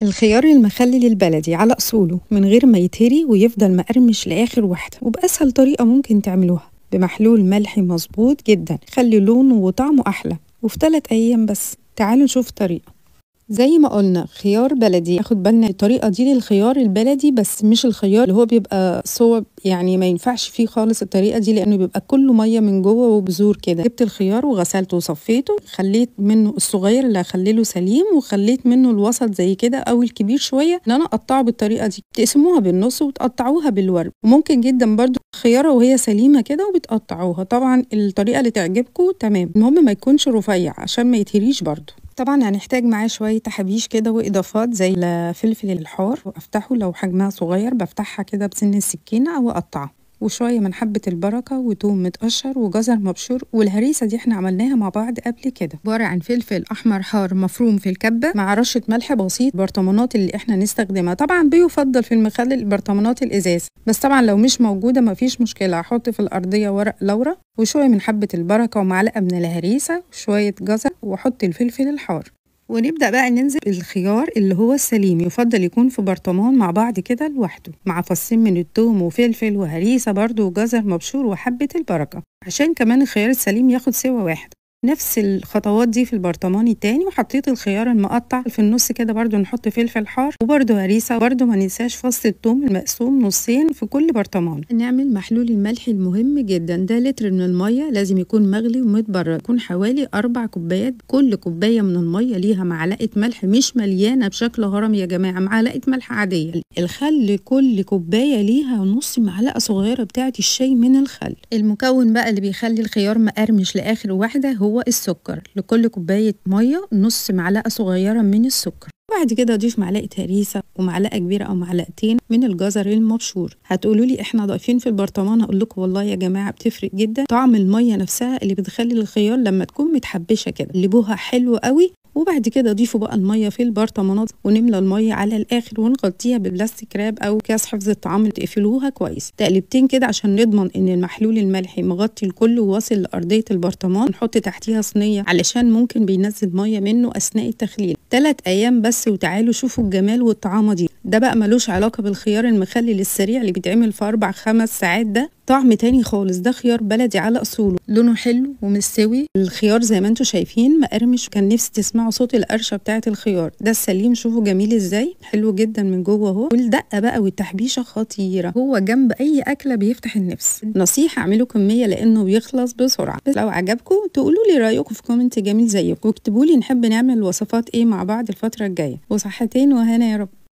الخيار المخلل البلدي على أصوله من غير ما يتهري ويفضل مقرمش لآخر واحدة، وبأسهل طريقة ممكن تعملوها بمحلول ملحي مظبوط جدا يخلي لونه وطعمه أحلى وفي 3 أيام بس. تعالوا نشوف طريقة. زي ما قلنا خيار بلدي، ياخد بالنا الطريقة دي للخيار البلدي بس مش الخيار اللي هو بيبقى صوب، يعني ما ينفعش فيه خالص الطريقة دي لأنه بيبقى كله مية من جوه وبذور كده. جبت الخيار وغسلته وصفيته، خليت منه الصغير اللي هخليه سليم وخليت منه الوسط زي كده أو الكبير شوية إن أنا أقطعه بالطريقة دي. تقسموها بالنص وتقطعوها بالورب، وممكن جدا برضو خيارة وهي سليمة كده وبتقطعوها، طبعا الطريقة اللي تعجبكم تمام، المهم ما يكونش رفيع عشان ما يتهريش برضو. طبعا هنحتاج معاه شوية تحابيش كده وإضافات زي الفلفل الحار، وأفتحه لو حجمها صغير بفتحها كده بسن السكينة أو أقطعه، وشوية من حبة البركة وتوم متقشر وجزر مبشور. والهريسة دي احنا عملناها مع بعض قبل كده، عبارة عن فلفل أحمر حار مفروم في الكبة مع رشة ملح بسيط. البرطمانات اللي احنا نستخدمها طبعا بيفضل في المخلل البرطمانات الإزاز، بس طبعا لو مش موجودة مفيش مشكلة، هحط في الأرضية ورق لورا وشوية من حبة البركة ومعلقة من الهريسة وشوية جزر وأحط الفلفل الحار. ونبدأ بقى ننزل بالخيار اللي هو السليم، يفضل يكون في برطمان مع بعض كده لوحده، مع فصين من الثوم وفلفل وهريسة برضو وجزر مبشور وحبة البركة، عشان كمان الخيار السليم ياخد سوا واحد. نفس الخطوات دي في البرطمان التاني، وحطيت الخيار المقطع في النص كده برضو نحط فلفل حار وبرضو هريسة، برضو ما ننساش فص الثوم المقسوم نصين في كل برطمان. نعمل محلول الملح المهم جدا، ده لتر من المية لازم يكون مغلي ومتبرد، يكون حوالي 4 كوبايات. كل كوباية من المية ليها معلقة ملح، مش مليانة بشكل هرم يا جماعة، معلقة ملح عادية. الخل كل كوباية ليها نص معلقة صغيرة بتاعة الشاي من الخل. المكون بقى اللي بيخلي الخيار مقرمش لآخر واحدة هو السكر، لكل كوباية مية نص معلقة صغيرة من السكر. بعد كده اضيف معلقه هريسه ومعلقه كبيره او معلقتين من الجزر المبشور. هتقولوا لي احنا ضايفين في البرطمان، هقول لكم والله يا جماعه بتفرق جدا، طعم الميه نفسها اللي بتخلي الخيار لما تكون متحبشه كده قلبوها حلو قوي. وبعد كده ضيفوا بقى الميه في البرطمانات ونملى الميه على الاخر ونغطيها ببلاستيك راب او كاس حفظ الطعام، تقفلوها كويس تقلبتين كده عشان نضمن ان المحلول الملحي مغطي الكل وواصل لارضيه البرطمان. نحط تحتيها صينيه علشان ممكن بينزل ميه منه اثناء التخليل. 3 ايام بس وتعالوا شوفوا الجمال والطعامه دي. ده بقى ملوش علاقه بالخيار المخلل السريع اللي بيتعمل في 4-5 ساعات، ده طعم تاني خالص، ده خيار بلدي على اصوله، لونه حلو ومستوي. الخيار زي ما انتم شايفين مقرمش، كان نفسي تسمعوا صوت القرشه بتاعه الخيار ده السليم، شوفوا جميل ازاي، حلو جدا من جوه اهو. والدقه بقى والتحبيشه خطيره، هو جنب اي اكله بيفتح النفس. نصيحه اعملوا كميه لانه بيخلص بسرعه. بس لو عجبكم تقولوا لي رايكم في كومنت جميل زيكم، واكتبوا لي نحب نعمل وصفات ايه مع بعض الفتره الجايه. وصحتين وهنا يا رب.